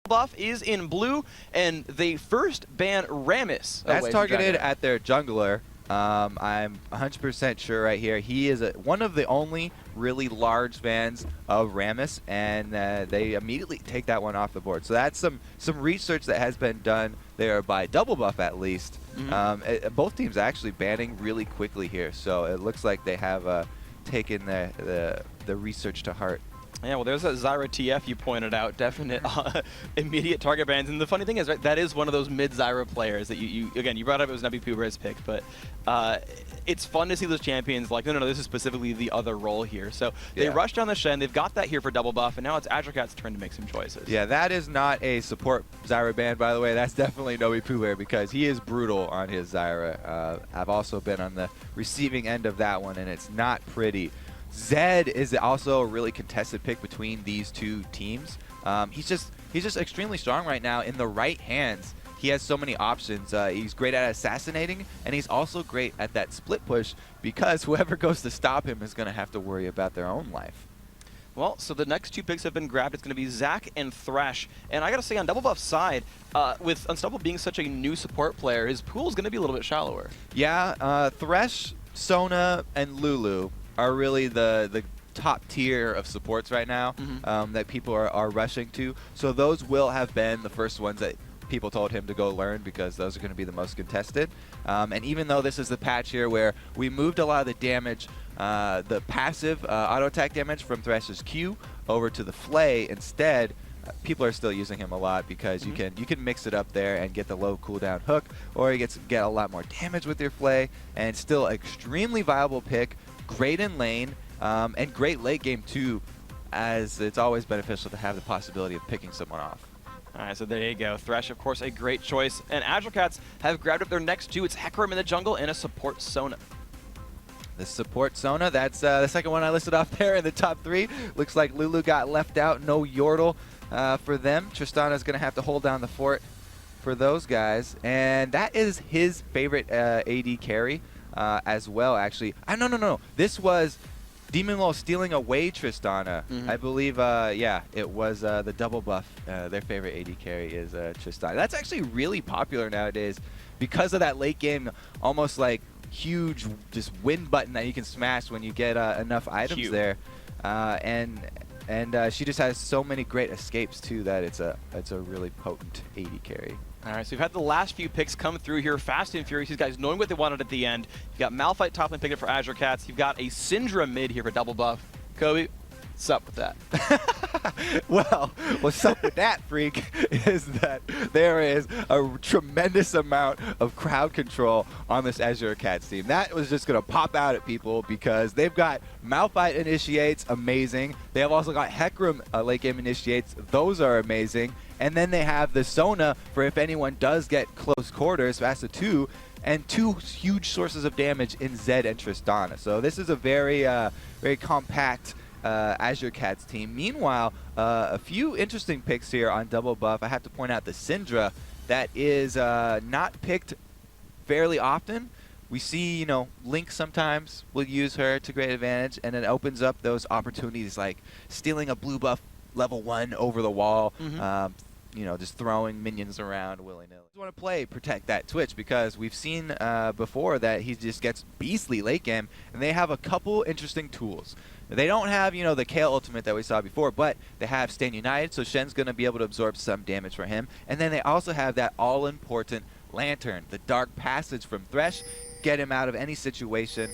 buff is in blue, and they first ban Rammus. That's targeted at their jungler. I'm 100% sure right here. He is one of the only really large fans of Rammus, and they immediately take that one off the board. So that's some research that has been done there by Double Buff at least. Both teams actually banning really quickly here, so it looks like they have taken the research to heart. Yeah, well, there's that Zyra TF you pointed out. Definite immediate target bans. And the funny thing is, right, that is one of those mid-Zyra players that you brought up it was Nabi Puber's pick, but it's fun to see those champions like, no, this is specifically the other role here. So they rushed down the Shen, they've got that here for Double Buff, and now it's Azure Cat's turn to make some choices. Yeah, that is not a support Zyra ban, by the way. That's definitely Nabi Puber because he is brutal on his Zyra. I've also been on the receiving end of that one, and it's not pretty. Zed is also a really contested pick between these two teams. He's just extremely strong right now in the right hands. He has so many options. He's great at assassinating, and he's also great at that split push because whoever goes to stop him is going to have to worry about their own life. Well, so the next two picks have been grabbed. It's going to be Zach and Thresh. And I got to say, on Double Buff's side, with Unstoppable being such a new support player, his pool is going to be a little bit shallower. Yeah, Thresh, Sona, and Lulu are really the top tier of supports right now that people are rushing to. So those will have been the first ones that people told him to go learn because those are going to be the most contested. And even though this is the patch here where we moved a lot of the damage, the passive auto attack damage from Thresh's Q over to the Flay instead, people are still using him a lot because you can mix it up there and get the low cooldown hook, or you get a lot more damage with your Flay, and still extremely viable pick. Great in lane, and great late game too, as it's always beneficial to have the possibility of picking someone off. All right, so there you go. Thresh, of course, a great choice. And Azure Cats have grabbed up their next two. It's Hecarim in the jungle and a support Sona. The support Sona, that's the second one I listed off there in the top three. Looks like Lulu got left out. No Yordle for them. Tristana's going to have to hold down the fort for those guys. And that is his favorite AD carry. As well, actually. No. This was Demon Lol stealing away Tristana. I believe, yeah, it was the Double Buff. Their favorite AD carry is Tristana. That's actually really popular nowadays because of that late game, almost like huge just win button that you can smash when you get enough items there. And she just has so many great escapes too that it's a really potent AD carry. All right, so we've had the last few picks come through here, fast and furious. These guys knowing what they wanted at the end. You've got Malphite top lane picked up for Azure Cats. You've got a Syndra mid here for Double Buff. Kobe, what's up with that? Well, what's up with that, freak, is that there is a tremendous amount of crowd control on this Azure Cats team. That was just going to pop out at people because they've got Malphite initiates, amazing. They have also got Hecarim late game initiates. Those are amazing. And then they have the Sona for if anyone does get close quarters, fast to 2, and 2 huge sources of damage in Zed and Tristana. So this is a very, very compact Azure Cats team. Meanwhile, a few interesting picks here on Double Buff. I have to point out the Syndra that is not picked fairly often. We see, Link sometimes will use her to great advantage, and it opens up those opportunities like stealing a blue buff level 1 over the wall, just throwing minions around willy-nilly. You want to protect that Twitch because we've seen before that he just gets beastly late game, and they have a couple interesting tools. They don't have, the Kale ultimate that we saw before, but they have Stand United, so Shen's going to be able to absorb some damage for him. And then they also have that all-important Lantern, the Dark Passage from Thresh, get him out of any situation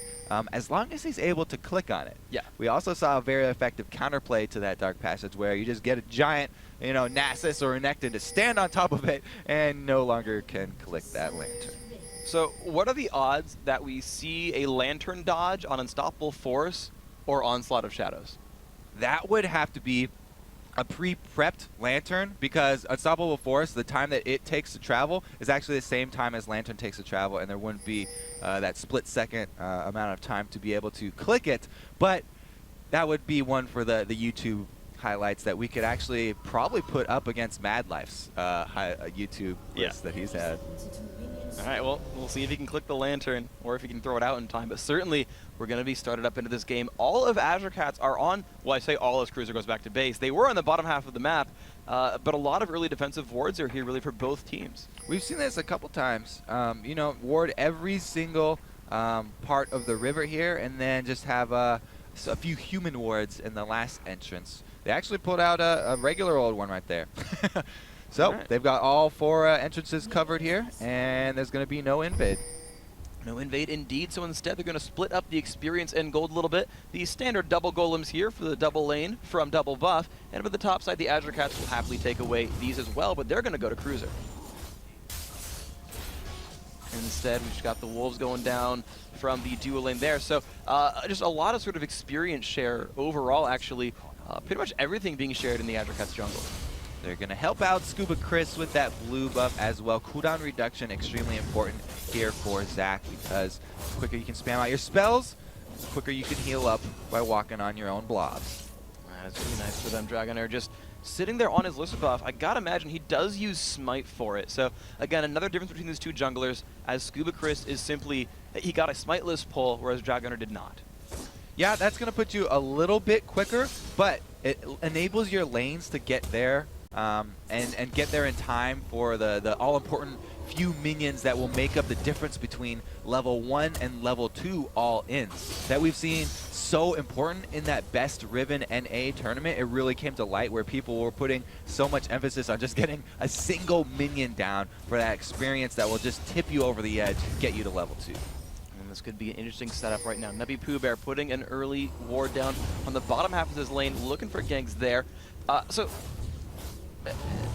as long as he's able to click on it. Yeah. We also saw a very effective counterplay to that Dark Passage where you just get a giant, Nasus or Renekton to stand on top of it and no longer can click that Lantern. So what are the odds that we see a Lantern dodge on Unstoppable Force or Onslaught of Shadows? That would have to be a pre-prepped Lantern because Unstoppable Force, the time that it takes to travel is actually the same time as Lantern takes to travel, and there wouldn't be that split-second amount of time to be able to click it. But that would be one for the YouTube highlights that we could actually probably put up against Mad Life's YouTube list that he's had. All right, well, we'll see if he can click the Lantern or if he can throw it out in time. But certainly, we're going to be started up into this game. All of Azure Cats are on, well, I say all as Cruiser goes back to base. They were on the bottom half of the map. but a lot of early defensive wards are here really for both teams. We've seen this a couple times. You know, ward every single part of the river here, and then just have a few human wards in the last entrance. They actually pulled out a regular old one right there. So right. they've got all 4 entrances covered here, and there's going to be no invade. No invade indeed, so instead they're going to split up the experience and gold a little bit. The standard double golems here for the double lane from double buff, and for the top side the Azure Cats will happily take away these as well, but they're going to go to Cruiser. And instead we've just got the Wolves going down from the duo lane there, so just a lot of sort of experience share overall actually. Pretty much everything being shared in the Azure Cats jungle. They're going to help out Scuba Chris with that blue buff as well. Cooldown reduction, extremely important here for Zach, because the quicker you can spam out your spells, the quicker you can heal up by walking on your own blobs. That's really nice for them. Dragonair just sitting there on his list buff. I gotta imagine he does use Smite for it. So again, another difference between these two junglers, as Scuba Chris is simply, he got a Smiteless pull, whereas Dragonair did not. Yeah, that's going to put you a little bit quicker, but it enables your lanes to get there and get there in time for the all-important few minions that will make up the difference between level 1 and level 2 all-ins that we've seen so important in that best Riven NA tournament. It really came to light where people were putting so much emphasis on just getting a single minion down for that experience that will just tip you over the edge, get you to level 2. This could be an interesting setup right now. Nubby Pooh Bear putting an early ward down on the bottom half of his lane, looking for ganks there. So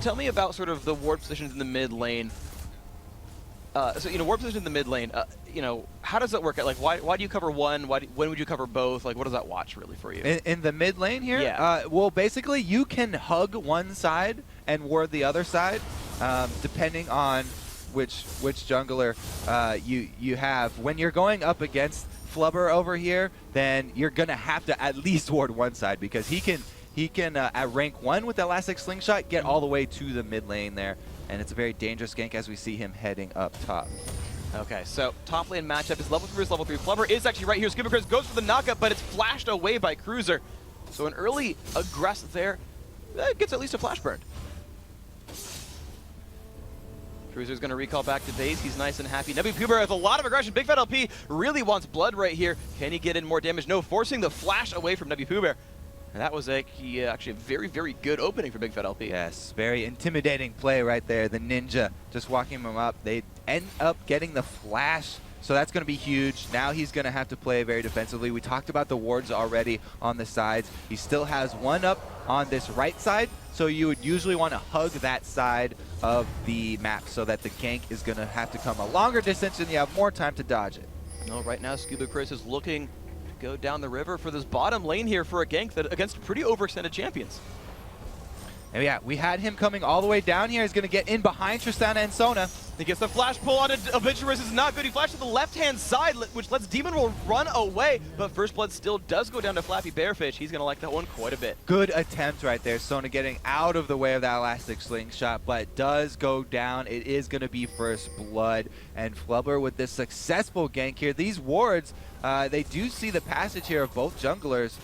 tell me about sort of the ward positions in the mid lane. So, you know, ward position in the mid lane, you know, how does that work out? Like, why do you cover one? When would you cover both? Like, what does that watch really for you? In the mid lane here? Yeah. Well, basically, you can hug one side and ward the other side, depending on which jungler you have. When you're going up against Flubber over here, then you're gonna have to at least ward one side, because he can at rank 1 with that Elastic Slingshot get all the way to the mid lane there, and it's a very dangerous gank as we see him heading up top. Okay, so top lane matchup is level 3 versus level 3. Flubber is actually right here. Scuba Chris goes for the knockup, but it's flashed away by Cruiser. So an early aggress there gets at least a flash burned. Cruiser's going to recall back to base. He's nice and happy. Nubby Pooh Bear with a lot of aggression. Big Fat LP really wants blood right here. Can he get in more damage? No, forcing the flash away from Nubby Pooh Bear. And that was actually a very, very good opening for Big Fat LP. Yes, very intimidating play right there. The ninja just walking him up. They end up getting the flash, so that's going to be huge. Now he's going to have to play very defensively. We talked about the wards already on the sides. He still has one up on this right side, so you would usually want to hug that side of the map so that the gank is going to have to come a longer distance and you have more time to dodge it. No, right now Scuba Chris is looking to go down the river for this bottom lane here for a gank that against pretty overextended champions. And yeah, we had him coming all the way down here. He's going to get in behind Tristana and Sona. He gets the flash pull on Obituaries. Is not good. He flashed to the left-hand side, which lets Demon Roll run away. But First Blood still does go down to Flappy Bearfish. He's going to like that one quite a bit. Good attempt right there. Sona getting out of the way of that Elastic Slingshot, but does go down. It is going to be First Blood. And Flubber with this successful gank here. These wards, they do see the passage here of both junglers,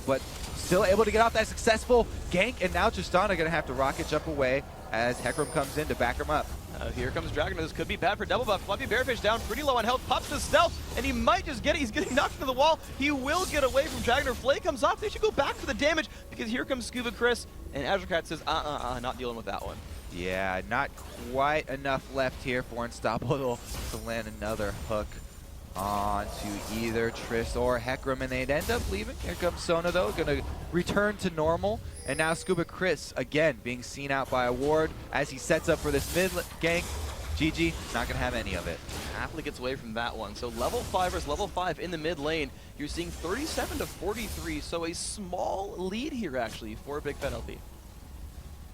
but still able to get off that successful gank. And now Tristana going to have to rocket jump away as Hecarim comes in to back him up. Here comes Dragon. This could be bad for double buff. Fluffy Bearfish down pretty low on health. Pops the stealth, and he might just get it. He's getting knocked into the wall. He will get away from Dragon. Flay comes off. They should go back for the damage, because here comes Scuba Chris, and Azure Cat says, not dealing with that one. Yeah, not quite enough left here for Unstoppable to land another hook onto either Triss or Hecarim, and they'd end up leaving. Here comes Sona, though, going to return to normal. And now Scuba Chris, again, being seen out by a ward as he sets up for this mid gank. GG, not going to have any of it. Happily gets away from that one. So level 5 versus level 5 in the mid lane. You're seeing 37 to 43, so a small lead here, actually, for Big Fat LP.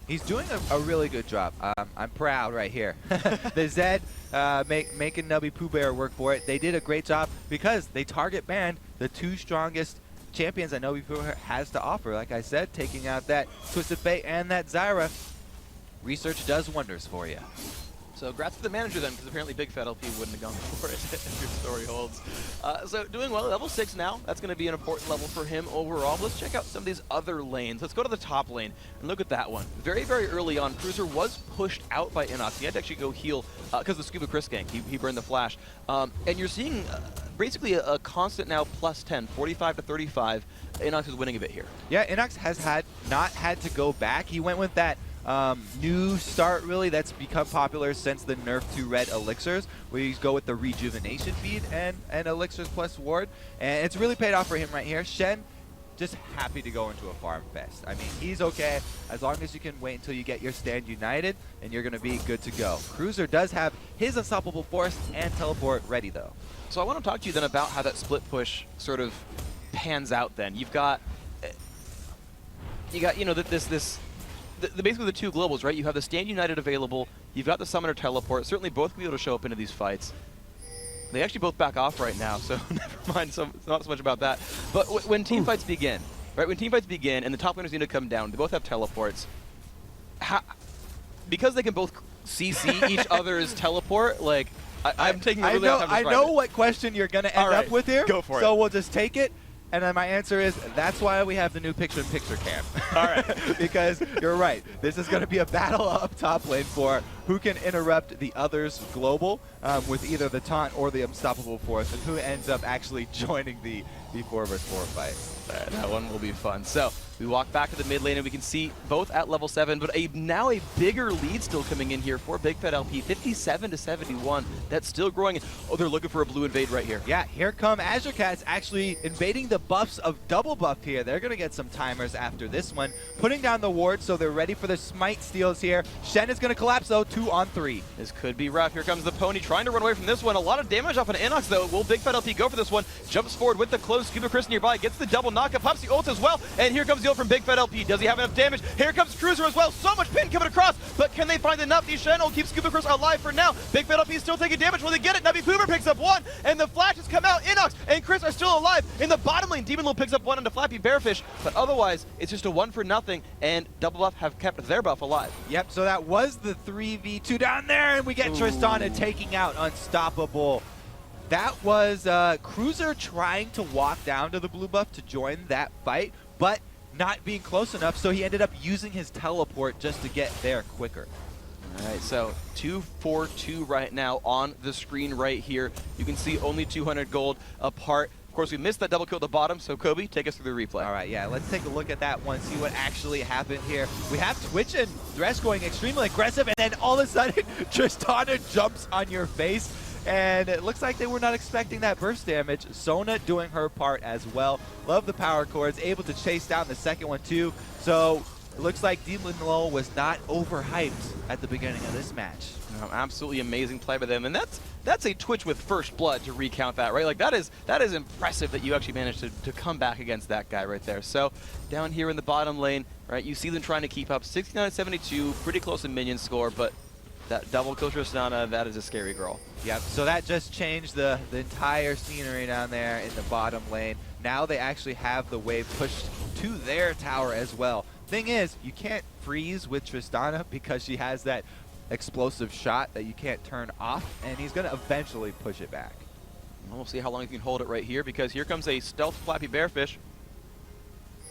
He's doing a really good job. I'm proud right here. The Zed making Nubby Pooh Bear work for it. They did a great job because they target banned the two strongest champions that Nubby Pooh Bear has to offer. Like I said, taking out that Twisted Fate and that Zyra. Research does wonders for you. So congrats to the manager then, because apparently Big Fat LP wouldn't have gone for it if your story holds. So doing well, level 6 now. That's going to be an important level for him overall. Let's check out some of these other lanes. Let's go to the top lane and look at that one. Very, very early on, Cruiser was pushed out by Inox. He had to actually go heal because of the Scuba Chris gank. He burned the flash. And you're seeing basically a constant now plus 10, 45 to 35. Inox is winning a bit here. Yeah, Inox has not had to go back. He went with that new start, really, that's become popular since the nerf to red elixirs, where you go with the rejuvenation feed and elixirs plus ward, and it's really paid off for him right here. Shen just happy to go into a farm fest. I mean, he's okay as long as you can wait until you get your stand united, and you're going to be good to go. Cruiser does have his unstoppable force and teleport ready, though. So I want to talk to you then about how that split push sort of pans out. Then you've got you know basically the two globals, right? You have the Stand United available, you've got the Summoner Teleport, certainly both can be able to show up into these fights. They actually both back off right now, so never mind, not so much about that. But when team fights begin, right? When team fights begin and the top laners need to come down, they both have teleports. Because they can both CC each other's teleport, like, I'm taking a really long time to I know what question you're going to end up with here. Go for it. So we'll just take it. And then my answer is, that's why we have the new picture-in-picture cam. All right. Because you're right. This is going to be a battle up top lane for who can interrupt the other's global with either the taunt or the unstoppable force, and who ends up actually joining the 4 vs 4 fight. That one will be fun. So we walk back to the mid lane, and we can see both at level 7, but now a bigger lead still coming in here for Big Fat LP, 57 to 71. That's still growing. Oh, they're looking for a blue invade right here. Yeah, here come Azure Cats actually invading the buffs of double buff here. They're going to get some timers after this one, putting down the ward, so they're ready for the smite steals here. Shen is going to collapse, though, 2-on-3. This could be rough. Here comes the Pony trying to run away from this one. A lot of damage off an Inox, though. Will Big Fat LP go for this one? Jumps forward with the close. Scuba Chris nearby, gets the double knockup, pops the ult as well, and here comes the ult from Big Fat LP. Does he have enough damage? Here comes Cruiser as well. So much pin coming across, but can they find enough? The Shen will keep Scuba Chris alive for now. Big Fat LP is still taking damage. Will they get it? Navi Poober picks up one, and the flashes come out. Inox and Chris are still alive. In the bottom lane, Demon Lil picks up one onto Flappy Bearfish, but otherwise, it's just a 1-for-0, and Double Buff have kept their buff alive. Yep, so that was the 3v2 down there, and we get Tristana taking out Unstoppable. That was Cruiser trying to walk down to the blue buff to join that fight, but not being close enough, so he ended up using his teleport just to get there quicker. All right, so 2-4-2 right now on the screen right here. You can see only 200 gold apart. Of course, we missed that double kill at the bottom, so Kobe, take us through the replay. All right, yeah, let's take a look at that one, see what actually happened here. We have Twitch and Thresh going extremely aggressive, and then all of a sudden, Tristana jumps on your face. And it looks like they were not expecting that burst damage. Sona doing her part as well. Love the power chords, able to chase down the second one too. So it looks like Demon Lil was not overhyped at the beginning of this match. No, absolutely amazing play by them, and that's a Twitch with first blood to recount that, right? Like that is impressive that you actually managed to come back against that guy right there. So down here in the bottom lane, right, you see them trying to keep up 69-72, pretty close to minion score, but that double kill Tristana, that is a scary girl. Yep, so that just changed the entire scenery down there in the bottom lane. Now they actually have the wave pushed to their tower as well. Thing is, you can't freeze with Tristana because she has that explosive shot that you can't turn off, and he's going to eventually push it back. We'll see how long he can hold it right here, because here comes a stealth Flappy Bearfish.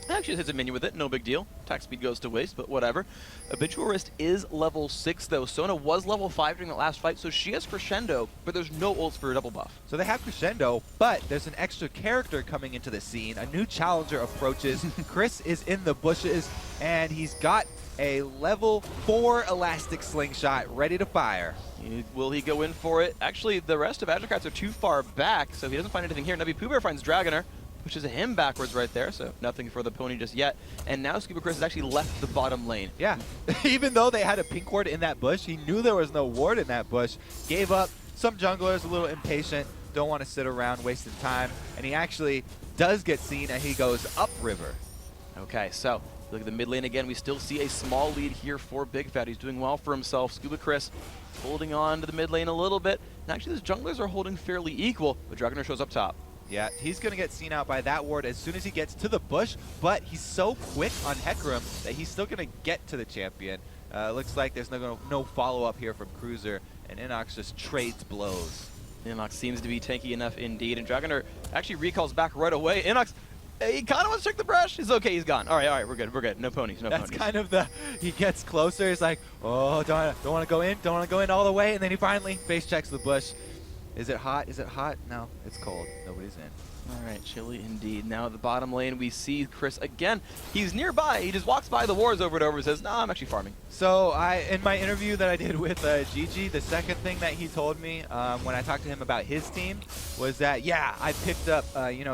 Actually hits a minion with it, no big deal. Attack speed goes to waste, but whatever. Habitual Wrist is level 6 though. Sona was level 5 during that last fight, so she has Crescendo, but there's no ults for a double buff. So they have Crescendo, but there's an extra character coming into the scene. A new challenger approaches. Chris is in the bushes, and he's got a level 4 elastic slingshot ready to fire. Will he go in for it? Actually, the rest of Azure Cats are too far back, so he doesn't find anything here. Navi Poober finds Dragoner, pushes him backwards right there, so nothing for the Pony just yet. And now Scuba Chris has actually left the bottom lane. Yeah, even though they had a pink ward in that bush, he knew there was no ward in that bush, gave up. Some junglers a little impatient, don't want to sit around wasting time, and he actually does get seen, and he goes upriver. Okay, so look at the mid lane again. We still see a small lead here for Big Fat. He's doing well for himself. Scuba Chris holding on to the mid lane a little bit. And actually, these junglers are holding fairly equal, but Dragoner shows up top. Yeah, he's going to get seen out by that ward as soon as he gets to the bush, but he's so quick on Hecarim that he's still going to get to the champion. Looks like there's no follow-up here from Cruiser, and Inox just trades blows. Inox seems to be tanky enough indeed, and Dragoner actually recalls back right away. Inox, he kind of wants to check the brush. He's okay, he's gone. All right, we're good. No ponies, no ponies. That's kind of he gets closer, he's like, oh, don't want to go in all the way, and then he finally face checks the bush. Is it hot? No, it's cold. Nobody's in. All right, chilly indeed. Now the bottom lane, we see Chris again. He's nearby. He just walks by the wars over and over and says, "No, I'm actually farming." So in my interview that I did with Gigi, the second thing that he told me when I talked to him about his team was that, yeah, I picked up,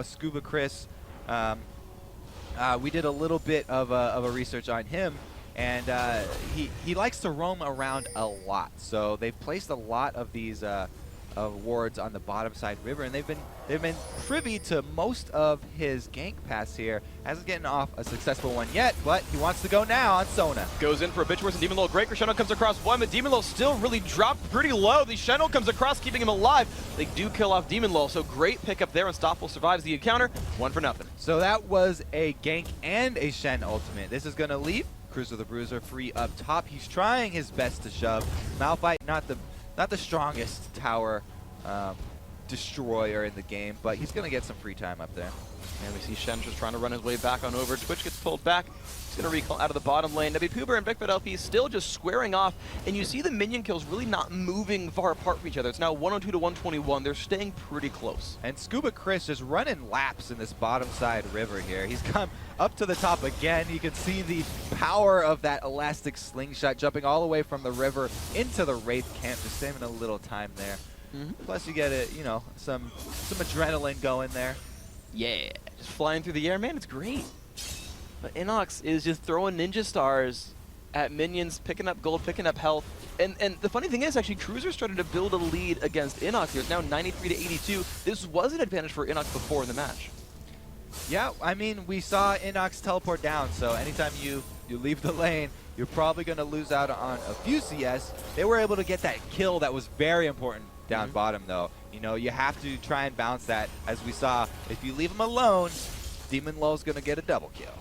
Scuba Chris. We did a little bit of a research on him, and he likes to roam around a lot. So they've placed a lot of these wards on the bottom side river, and they've been privy to most of his gank pass here. Hasn't gotten off a successful one yet, but he wants to go now on Sona. Goes in for a bitch worse, and Demon Lord. Great Crescendo comes across one, but Demon Lord still really dropped pretty low. The Shenno comes across, keeping him alive. They do kill off Demon Lord, so great pickup there. Unstoppable survives the encounter, 1 for nothing. So that was a gank and a Shen ultimate. This is gonna leave Cruiser the Bruiser free up top. He's trying his best to shove. Malphite, not the strongest tower destroyer in the game, but he's going to get some free time up there. And we see Shen just trying to run his way back on over. Twitch gets pulled back. He's going to recall out of the bottom lane. Puber and Bigfoot LP still just squaring off, and you see the minion kills really not moving far apart from each other. It's now 102 to 121. They're staying pretty close. And Scuba Chris just running laps in this bottom side river here. He's come up to the top again. You can see the power of that elastic slingshot jumping all the way from the river into the Wraith camp, just saving a little time there. Plus you get some adrenaline going there. Yeah, just flying through the air, man, it's great. But Inox is just throwing ninja stars at minions, picking up gold, picking up health. And the funny thing is, actually, Cruiser's starting to build a lead against Inox here. It's now 93 to 82. This was an advantage for Inox before in the match. Yeah, I mean, we saw Inox teleport down, so anytime you leave the lane, you're probably going to lose out on a few CS. They were able to get that kill that was very important down bottom, though. You have to try and bounce that. As we saw, if you leave him alone, Demon Low's going to get a double kill.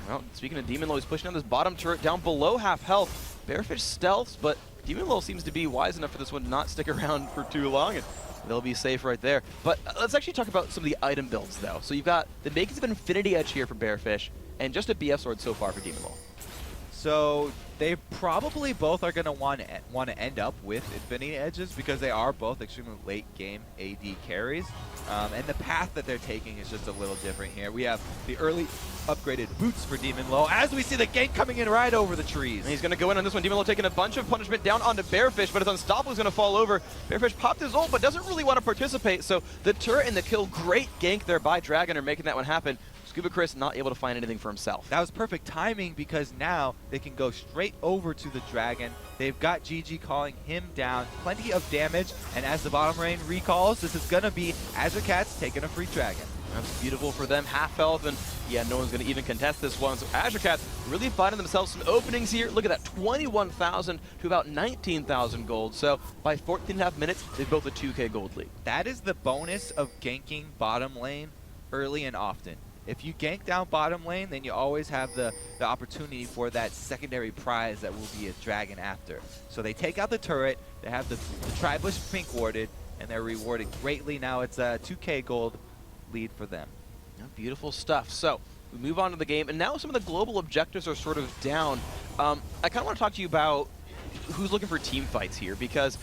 Well, speaking of Demon Low, he's pushing down this bottom turret down below half health. Bearfish stealths, but Demon Low seems to be wise enough for this one to not stick around for too long, and they'll be safe right there. But let's actually talk about some of the item builds, though. So you've got the Makings of Infinity Edge here for Bearfish, and just a BF Sword so far for Demon Low. So they probably both are going to want to end up with Infinity Edges because they are both extremely late game AD carries. And the path that they're taking is just a little different here. We have the early upgraded boots for Demon Low as we see the gank coming in right over the trees. And he's going to go in on this one. Demon Low taking a bunch of punishment down onto Bearfish, but his Unstoppable is going to fall over. Bearfish popped his ult, but doesn't really want to participate. So the turret and the kill, great gank there by Dragon are making that one happen. Scuba Chris not able to find anything for himself. That was perfect timing because now they can go straight over to the Dragon. They've got GG calling him down. Plenty of damage, and as the bottom lane recalls, this is going to be Azure Cats taking a free Dragon. That's beautiful for them. Half health, and yeah, no one's going to even contest this one. So Azure Cats really finding themselves some openings here. Look at that, 21,000 to about 19,000 gold. So by 14.5 minutes, they've built a 2K gold lead. That is the bonus of ganking bottom lane early and often. If you gank down bottom lane, then you always have the opportunity for that secondary prize that will be a Dragon after. So they take out the turret, they have the Tribush pink warded, and they're rewarded greatly. Now it's a 2K gold lead for them. Yeah, beautiful stuff. So we move on to the game, and now some of the global objectives are sort of down. I kind of want to talk to you about who's looking for team fights here, because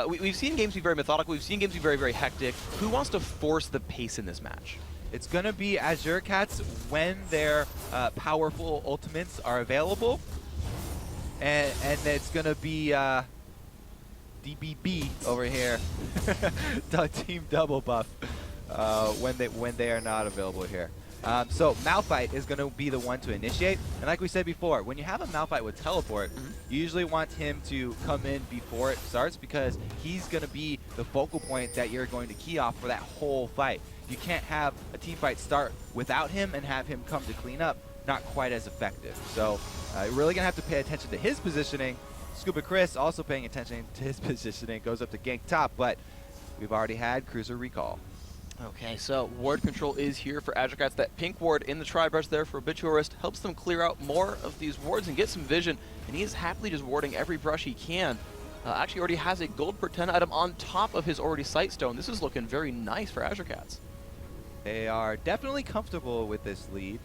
we've seen games be very methodical, we've seen games be very, very hectic. Who wants to force the pace in this match? It's going to be Azure Cats when their powerful ultimates are available. And it's going to be DBB over here, Team Double Buff, when they are not available here. So Malphite is going to be the one to initiate. And like we said before, when you have a Malphite with teleport, you usually want him to come in before it starts because he's going to be the focal point that you're going to key off for that whole fight. You can't have a team fight start without him and have him come to clean up. Not quite as effective. So you're really going to have to pay attention to his positioning. Scuba Chris also paying attention to his positioning. Goes up to gank top, but we've already had Cruiser recall. Okay, so ward control is here for Azure Cats. That pink ward in the tri-brush there for Obituarist helps them clear out more of these wards and get some vision, and he is happily just warding every brush he can. Actually already has a gold per 10 item on top of his already sight stone. This is looking very nice for Azure Cats. They are definitely comfortable with this lead.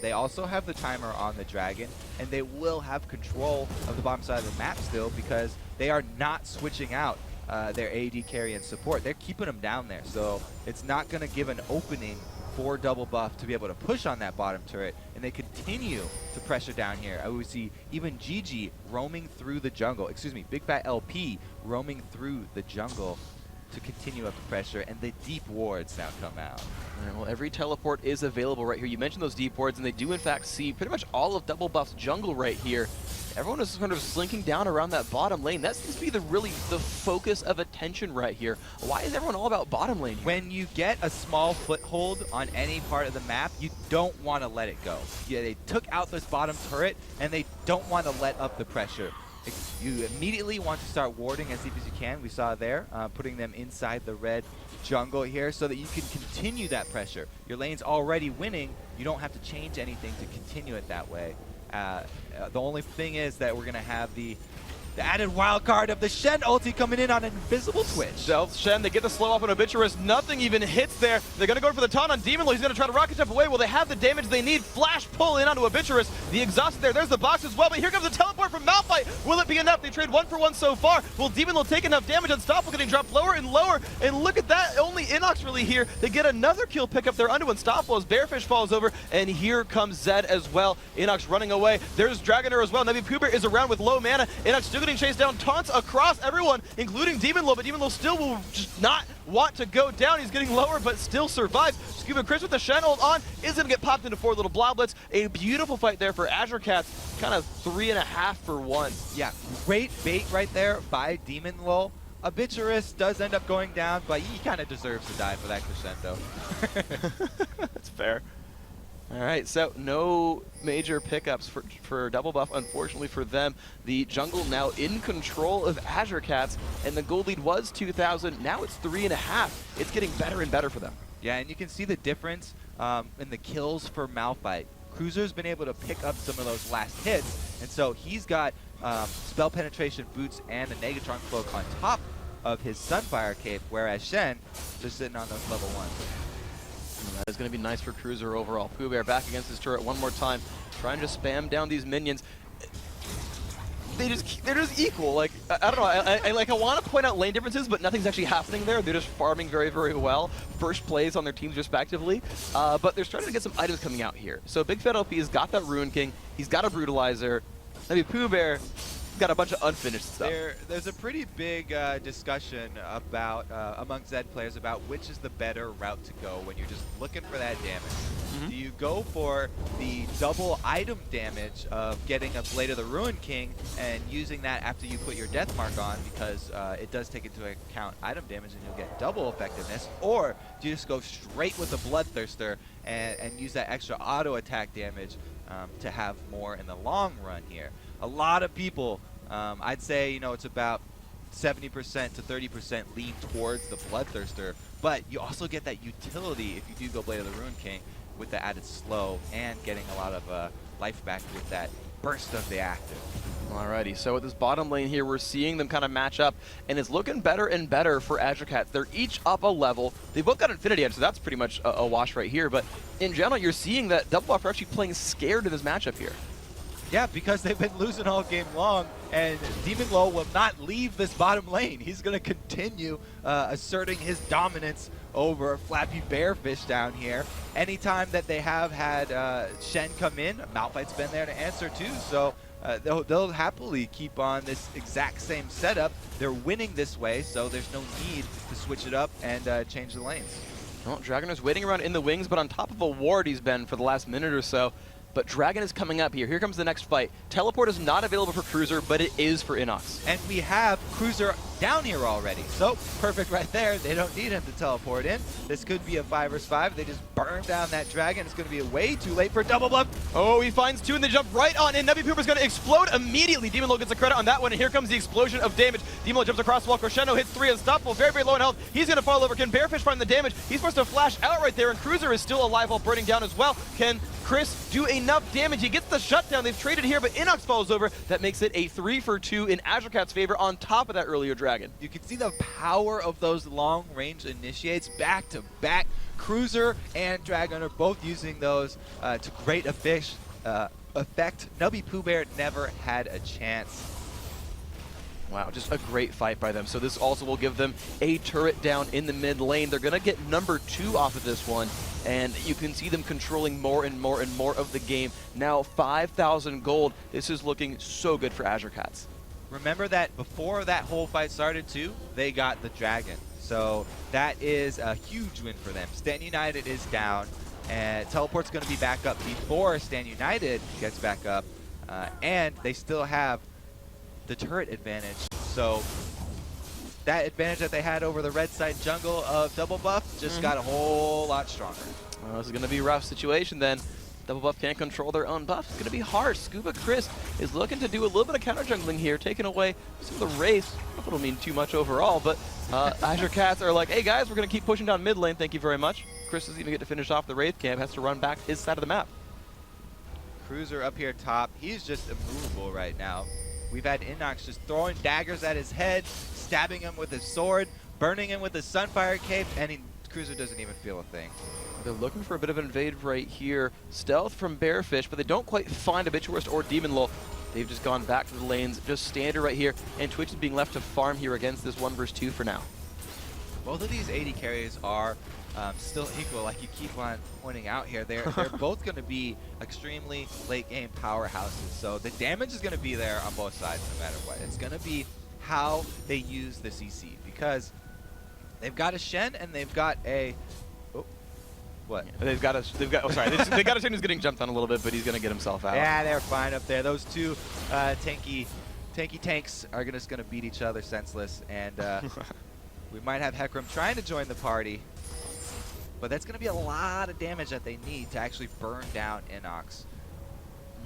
They also have the timer on the dragon, and they will have control of the bottom side of the map still because they are not switching out their AD carry and support. They're keeping them down there, so it's not going to give an opening for double buff to be able to push on that bottom turret, and they continue to pressure down here. I would see even GG roaming through the jungle, excuse me, Big Fat LP roaming through the jungle to continue up the pressure, and the deep wards now come out. All right, well, every teleport is available right here. You mentioned those deep wards, and they do in fact see pretty much all of Double Buff's jungle right here. Everyone is kind of slinking down around that bottom lane. That seems to be the focus of attention right here. Why is everyone all about bottom lane here? When you get a small foothold on any part of the map, you don't want to let it go. Yeah, they took out this bottom turret, and they don't want to let up the pressure. You immediately want to start warding as deep as you can. We saw there, putting them inside the red jungle here so that you can continue that pressure. Your lane's already winning. You don't have to change anything to continue it that way. The only thing is that we're going to have the added wild card of the Shen ulti coming in on an invisible switch. Stealth Shen, they get the slow off on Obituarist. Nothing even hits there. They're going to go for the taunt on Demon Lord. He's going to try to rocket jump away. Well, they have the damage they need. Flash pull in onto Obituarist. The exhaust there. There's the box as well. But here comes the teleport from Malphite. Will it be enough? They trade 1-for-1 so far. Will Demon Lord take enough damage? Unstoppable getting dropped lower and lower. And look at that. Only Inox really here. They get another kill pick up there onto Unstoppable as Bearfish falls over. And here comes Zed as well. Inox running away. There's Dragonair as well. Navi Puber is around with low mana. Inox still getting chased down. Taunts across everyone, including Demon Lord, but Demon Lord still will just not want to go down. He's getting lower, but still survives. Scuba Chris with the Shen ult on is going to get popped into 4 little bloblets. A beautiful fight there for Azure Cats, kind of 3.5 for 1. Yeah, great bait right there by Demon Lol. Obituarist does end up going down, but he kind of deserves to die for that crescendo. That's fair. All right, so no major pickups for Double Buff, unfortunately for them. The jungle now in control of Azure Cats, and the gold lead was 2,000. Now it's 3.5. It's getting better and better for them. Yeah, and you can see the difference in the kills for Malphite. Cruiser's been able to pick up some of those last hits, and so he's got spell penetration boots and a Negatron cloak on top of his Sunfire cape, whereas Shen just sitting on those level 1s. That is going to be nice for Cruiser overall. Pooh Bear back against his turret one more time, trying to spam down these minions. They're just equal. Like I don't know. I want to point out lane differences, but nothing's actually happening there. They're just farming very, very well. First plays on their teams respectively, but they're starting to get some items coming out here. So Big Fat LP has got that Ruin King. He's got a Brutalizer. I mean, Pooh Bear got a bunch of unfinished stuff. There's a pretty big discussion about among Zed players about which is the better route to go when you're just looking for that damage. Do you go for the double item damage of getting a Blade of the Ruin King and using that after you put your death mark on because it does take into account item damage and you'll get double effectiveness, or do you just go straight with the Bloodthirster and use that extra auto attack damage to have more in the long run here? A lot of people, I'd say, you know, it's about 70% to 30% lean towards the Bloodthirster, but you also get that utility if you do go Blade of the Ruin King with the added slow and getting a lot of life back with that burst of the active. Alrighty, so with this bottom lane here, we're seeing them kind of match up, and it's looking better and better for Azure Cats. They're each up a level. They both got Infinity Edge, so that's pretty much a wash right here, but in general, you're seeing that Double Buff are actually playing scared in this matchup here. Yeah, because they've been losing all game long, and Demon Low will not leave this bottom lane. He's going to continue asserting his dominance over Flappy Bearfish down here. Anytime that they have had Shen come in, Malphite's been there to answer too, so they'll happily keep on this exact same setup. They're winning this way, so there's no need to switch it up and change the lanes. Well, Dragonair's waiting around in the wings, but on top of a ward he's been for the last minute or so. but Dragon is coming up here. Here comes the next fight. Teleport is not available for Cruiser, but it is for Inox. And we have Cruiser down here already. So perfect right there. They don't need him to teleport in. This could be a 5 vs 5. They just burn down that Dragon. It's going to be way too late for double bluff. Oh, he finds 2 and they jump right on in. Nubby Pooper's going to explode immediately. Demon Lord gets a credit on that one, and here comes the explosion of damage. Demon Lord jumps across the wall. Crescendo hits 3 unstoppable. Very, very low in health. He's going to fall over. Can Bearfish find the damage? He's supposed to flash out right there, and Cruiser is still alive while burning down as well. Can Chris do enough damage? He gets the shutdown. They've traded here, but Inox falls over. That makes it a 3 for 2 in Azure Cat's favor on top of that earlier Dragon. You can see the power of those long-range initiates back to back. Cruiser and Dragon are both using those to great effect. Nubby Pooh Bear never had a chance. Wow, just a great fight by them. So this also will give them a turret down in the mid lane. They're going to get number 2 off of this one, and you can see them controlling more and more and more of the game. Now 5,000 gold. This is looking so good for Azure Cats. Remember that before that whole fight started too, they got the Dragon. So that is a huge win for them. Stand United is down, and Teleport's going to be back up before Stand United gets back up, and they still have the turret advantage. So that advantage that they had over the red side jungle of double buff just got a whole lot stronger. Well, this is going to be a rough situation then. Double buff can't control their own buff. It's going to be hard. Scuba Chris is looking to do a little bit of counter jungling here, taking away some of the Wraiths. I hope it'll mean too much overall, but Azure Cats are like, hey guys, we're going to keep pushing down mid lane. Thank you very much. Chris doesn't even get to finish off the Wraith camp, has to run back his side of the map. Cruiser up here top. He's just immovable right now. We've had Inox just throwing daggers at his head, stabbing him with his sword, burning him with his Sunfire Cape, and Cruiser doesn't even feel a thing. They're looking for a bit of an invade right here. Stealth from Bearfish, but they don't quite find Habituist or Demon Lull. They've just gone back to the lanes, just standard right here, and Twitch is being left to farm here against this 1 vs 2 for now. Both of these AD carries are still equal, like you keep on pointing out here. They're both going to be extremely late game powerhouses. So the damage is going to be there on both sides no matter what. It's going to be how they use the CC, because they've got a Shen and they've got a... Oh, what? Yeah, they've got a Shen who's getting jumped on a little bit, but he's going to get himself out. Yeah, they're fine up there. Those two tanky tanks are just going to beat each other senseless, and we might have Hecarim trying to join the party. But that's going to be a lot of damage that they need to actually burn down Inox.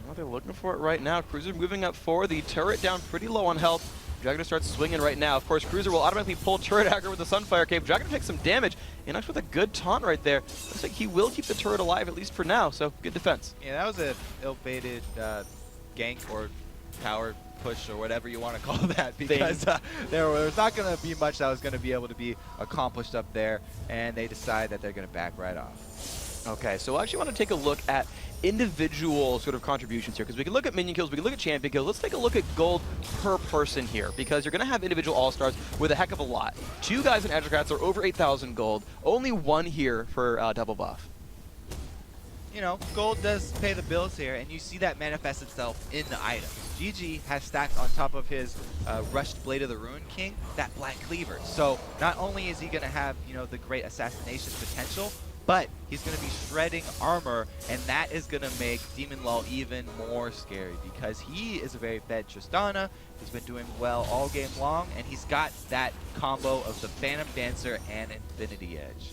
Well, they're looking for it right now. Cruiser moving up forward. The turret down pretty low on health. Dragon starts swinging right now. Of course, Cruiser will automatically pull turret hacker with the Sunfire Cape. Dragon takes some damage. Inox with a good taunt right there. Looks like he will keep the turret alive, at least for now, so good defense. Yeah, that was a ill-baited gank or power push or whatever you want to call that, because there was not going to be much that was going to be able to be accomplished up there, and they decide that they're going to back right off. Okay, so I actually want to take a look at individual sort of contributions here, because we can look at minion kills, we can look at champion kills. Let's take a look at gold per person here, because you're going to have individual all-stars with a heck of a lot. 2 guys in Azure Cats are over 8,000 gold, only 1 here for double buff. You know, gold does pay the bills here, and you see that manifest itself in the items. GG has stacked on top of his rushed Blade of the Ruin King that Black Cleaver. So not only is he going to have, you know, the great assassination potential, but he's going to be shredding armor, and that is going to make Demon Lull even more scary, because he is a very fed Tristana. He's been doing well all game long, and he's got that combo of the Phantom Dancer and Infinity Edge.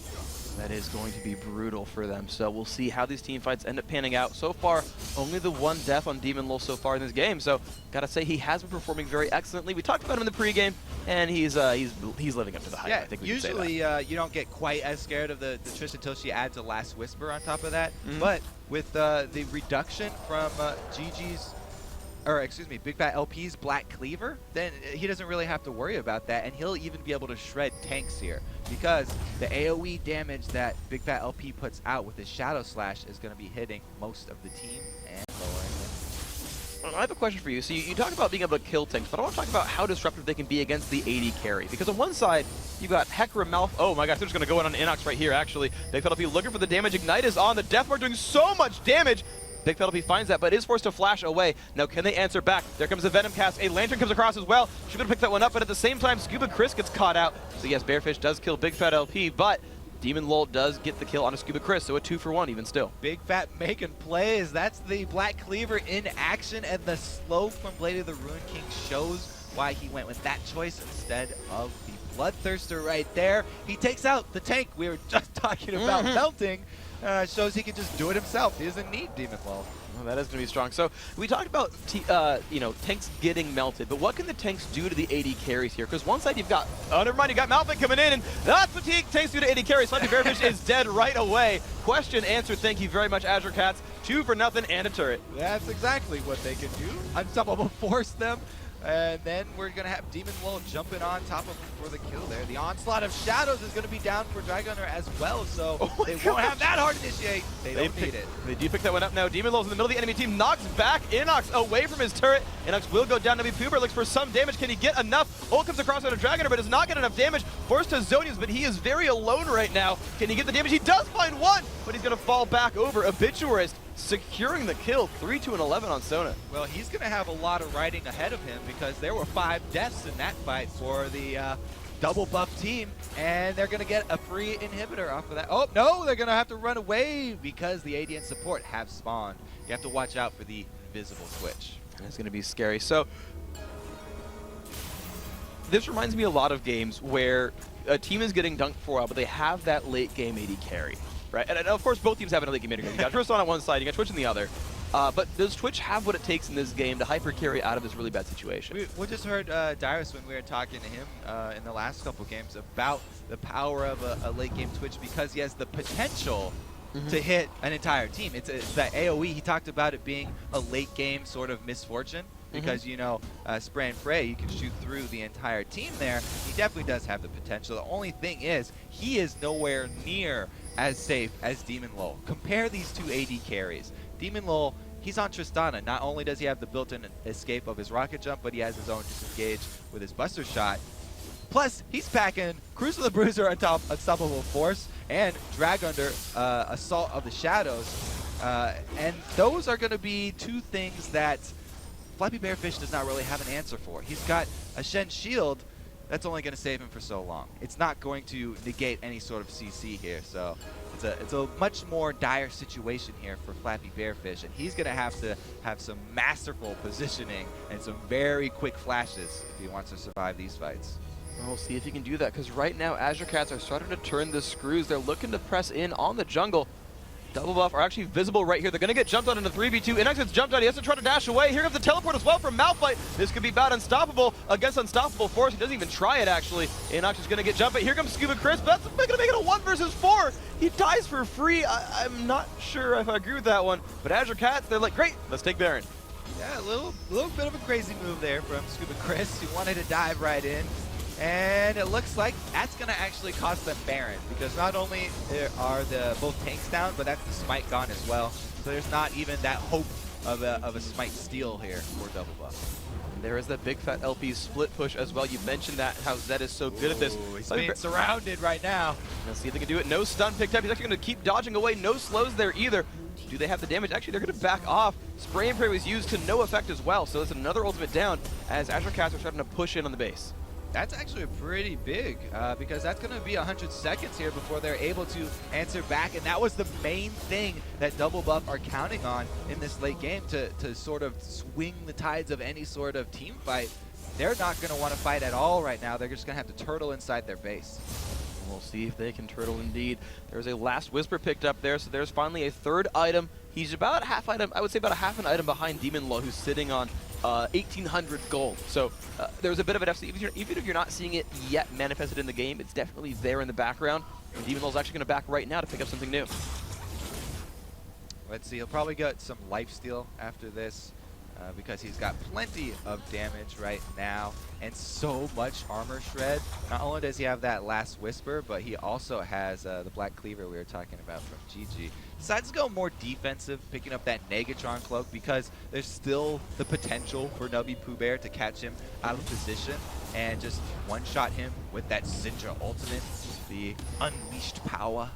That is going to be brutal for them. So we'll see how these team fights end up panning out. So far, only the 1 death on Demon Lull so far in this game. So gotta say, he has been performing very excellently. We talked about him in the pregame, and he's living up to the hype. Yeah, I think we usually can say that. You don't get quite as scared of the Trish until she adds a Last Whisper on top of that. But with the reduction from Big Fat LP's Black Cleaver, then he doesn't really have to worry about that, and he'll even be able to shred tanks here, because the AoE damage that Big Fat LP puts out with his Shadow Slash is going to be hitting most of the team and lowering it. I have a question for you. So you talk about being able to kill tanks, but I want to talk about how disruptive they can be against the AD carry. Because on one side, you got Hecarim Malf. Oh my gosh, they're just going to go in on Inox right here, actually. Big Fat LP looking for the damage. Ignite is on. The Deathmark doing so much damage. Big Fat LP finds that, but is forced to flash away. Now, can they answer back? There comes a Venom cast. A Lantern comes across as well. Should have picked that one up, but at the same time, Scuba Chris gets caught out. So yes, Bearfish does kill Big Fat LP, but Demon Lol does get the kill on a Scuba Chris, so a 2-for-1 even still. Big Fat making plays. That's the Black Cleaver in action, and the slow from Blade of the Ruin King shows why he went with that choice instead of the Bloodthirster right there. He takes out the tank we were just talking about melting. Shows he can just do it himself. He doesn't need Demon Lol. Well, that is going to be strong. So we talked about tanks getting melted, but what can the tanks do to the AD carries here? Because one side you've got, oh never mind, you got Malphite coming in, and that's what tanks do to AD carries. Flappy Bearfish is dead right away. Question answered. Thank you very much, Azure Cats. 2 for nothing and a turret. That's exactly what they can do. Unstoppable force them. And then we're going to have Demon Lol jumping on top of him for the kill there. The Onslaught of Shadows is going to be down for Dragunner as well, so they won't have that hard initiate. They don't need it. They do pick that one up now. Demon Lol's in the middle of the enemy team, knocks back Inox away from his turret. Inox will go down to Puber, looks for some damage. Can he get enough? Ult comes across on a Dragunner, but does not get enough damage. Forced to Zonius, but he is very alone right now. Can he get the damage? He does find one, but he's going to fall back over. Obituarist securing the kill, 3-2-11 on Sona. Well, he's going to have a lot of riding ahead of him because there were 5 deaths in that fight for the double buff team, and they're going to get a free inhibitor off of that. Oh, no, they're going to have to run away because the AD and support have spawned. You have to watch out for the invisible switch. It's going to be scary. So this reminds me a lot of games where a team is getting dunked for a while, but they have that late game AD carry. Right, and of course both teams have an late game AD carry. You got Tristan on one side, you got Twitch on the other. But does Twitch have what it takes in this game to hyper carry out of this really bad situation? We just heard Dyrus when we were talking to him in the last couple games about the power of a late game Twitch because he has the potential to hit an entire team. It's that AoE. He talked about it being a late game sort of misfortune because, you know, spray and pray, you can shoot through the entire team there. He definitely does have the potential. The only thing is he is nowhere near as safe as Demon Lol. Compare these two AD carries. Demon Lol, he's on Tristana. Not only does he have the built-in escape of his rocket jump, but he has his own disengage with his buster shot. Plus, he's packing Cruise of the Bruiser on top Unstoppable Force and Dragunner Assault of the Shadows. And those are going to be two things that Flappy Bearfish does not really have an answer for. He's got a Shen Shield that's only going to save him for so long. It's not going to negate any sort of CC here, so it's a much more dire situation here for Flappy Bearfish, and he's going to have some masterful positioning and some very quick flashes if he wants to survive these fights. We'll see if he can do that, because right now Azure Cats are starting to turn the screws. They're looking to press in on the jungle. Double buff are actually visible right here. They're going to get jumped on into 3v2. Inox gets jumped on. He has to try to dash away. Here comes the teleport as well from Malphite. This could be bad. Unstoppable against Unstoppable Force. He doesn't even try it, actually. Inox is going to get jumped. Here comes Scuba Chris, but that's going to make it a 1 versus 4. He dies for free. I'm not sure if I agree with that one. But Azure Cats, they're like, great, let's take Baron. Yeah, a little bit of a crazy move there from Scuba Chris, who wanted to dive right in. And it looks like that's going to actually cost them Baron, because not only are both tanks down, but that's the smite gone as well. So there's not even that hope of a smite steal here for double buff. And there is that big fat LP split push as well. You mentioned that, how Zed is so good at this. He's being surrounded right now. Let's see if they can do it. No stun picked up. He's actually going to keep dodging away. No slows there either. Do they have the damage? Actually, they're going to back off. Spray and pray was used to no effect as well. So it's another ultimate down as Azure Cats are starting to push in on the base. That's actually pretty big because that's going to be 100 seconds here before they're able to answer back. And that was the main thing that Double Buff are counting on in this late game to sort of swing the tides of any sort of team fight. They're not going to want to fight at all right now. They're just going to have to turtle inside their base. We'll see if they can turtle indeed. There's a last Whisper picked up there, so there's finally a third item. He's about a half item, I would say about a half an item behind Demon Lol, who's sitting on 1,800 gold. So there's a bit of an FC. Even if you're not seeing it yet manifested in the game, it's definitely there in the background. And Demon Lol's actually going to back right now to pick up something new. Let's see, he'll probably get some lifesteal after this because he's got plenty of damage right now and so much armor shred. Not only does he have that last Whisper, but he also has the Black Cleaver we were talking about from GG. Decides to go more defensive, picking up that Negatron cloak because there's still the potential for Nubby Pooh Bear to catch him out of position and just one-shot him with that Syndra ultimate, the unleashed power.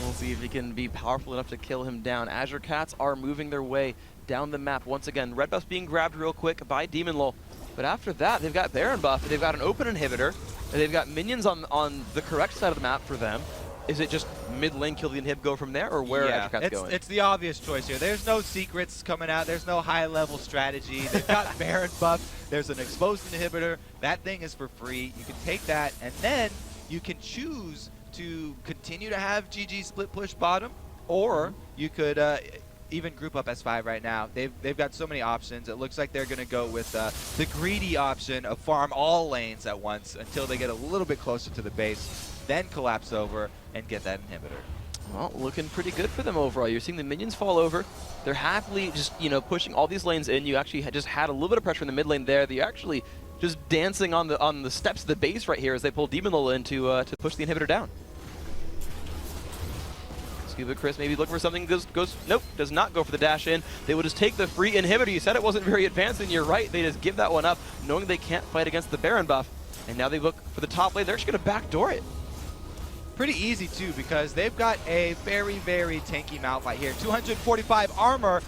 We'll see if he can be powerful enough to kill him down. Azure Cats are moving their way down the map once again. Red buff's being grabbed real quick by Demon Lol. But after that, they've got Baron buff. They've got an open inhibitor. They've got minions on the correct side of the map for them. Is it just mid lane kill the inhib, go from there, or where are Azure Cats going? It's the obvious choice here. There's no secrets coming out. There's no high-level strategy. They've got Baron buff. There's an exposed inhibitor. That thing is for free. You can take that, and then you can choose to continue to have GG split push bottom, or you could even group up S5 right now. They've got so many options. It looks like they're going to go with the greedy option of farm all lanes at once until they get a little bit closer to the base, then collapse over and get that inhibitor. Well, looking pretty good for them overall. You're seeing the minions fall over. They're happily just, pushing all these lanes in. You actually just had a little bit of pressure in the mid lane there. You're actually just dancing on the steps of the base right here as they pull Demon Lola in to push the inhibitor down. Scuba Chris maybe looking for something, nope, does not go for the dash in. They will just take the free inhibitor. You said it wasn't very advanced, and you're right. They just give that one up, knowing they can't fight against the Baron buff. And now they look for the top lane. They're just going to backdoor it. Pretty easy, too, because they've got a very, very tanky Malphite here. 245 armor.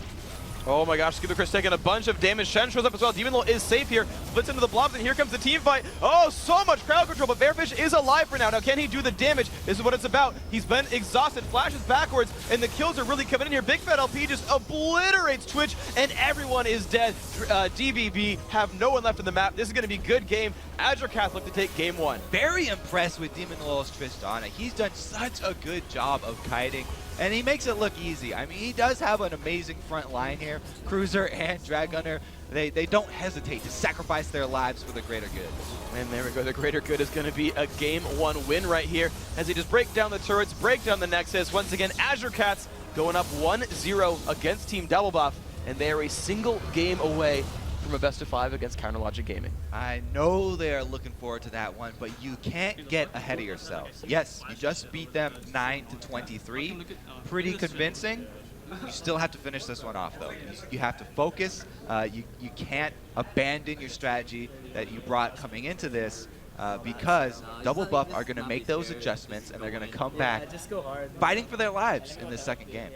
Oh my gosh, Scuba Chris taking a bunch of damage. Shen shows up as well. Demon Lola is safe here. Splits into the blobs, and here comes the team fight. Oh, so much crowd control, but Bearfish is alive for now. Now, can he do the damage? This is what it's about. He's been exhausted, flashes backwards, and the kills are really coming in here. Big Fat LP just obliterates Twitch, and everyone is dead. DBB have no one left in the map. This is going to be a good game. Azure Cats look to take game one. Very impressed with Demon Lola's Tristana. He's done such a good job of kiting, and he makes it look easy. I mean, he does have an amazing front line here. Cruiser and Dragunner, they don't hesitate to sacrifice their lives for the greater good. And there we go. The greater good is going to be a game one win right here as they just break down the turrets, break down the Nexus. Once again, Azure Cats going up 1-0 against Team Double Buff, and they are a single game away from a best of 5 against Counterlogic Gaming. I know they are looking forward to that one, but you can't get ahead of yourselves. Yes, you just beat them 9-23. Pretty convincing. You still have to finish this one off, though. You have to focus. You can't abandon your strategy that you brought coming into this because Double Buff are going to make those adjustments, and they're going to come back fighting for their lives in this second game.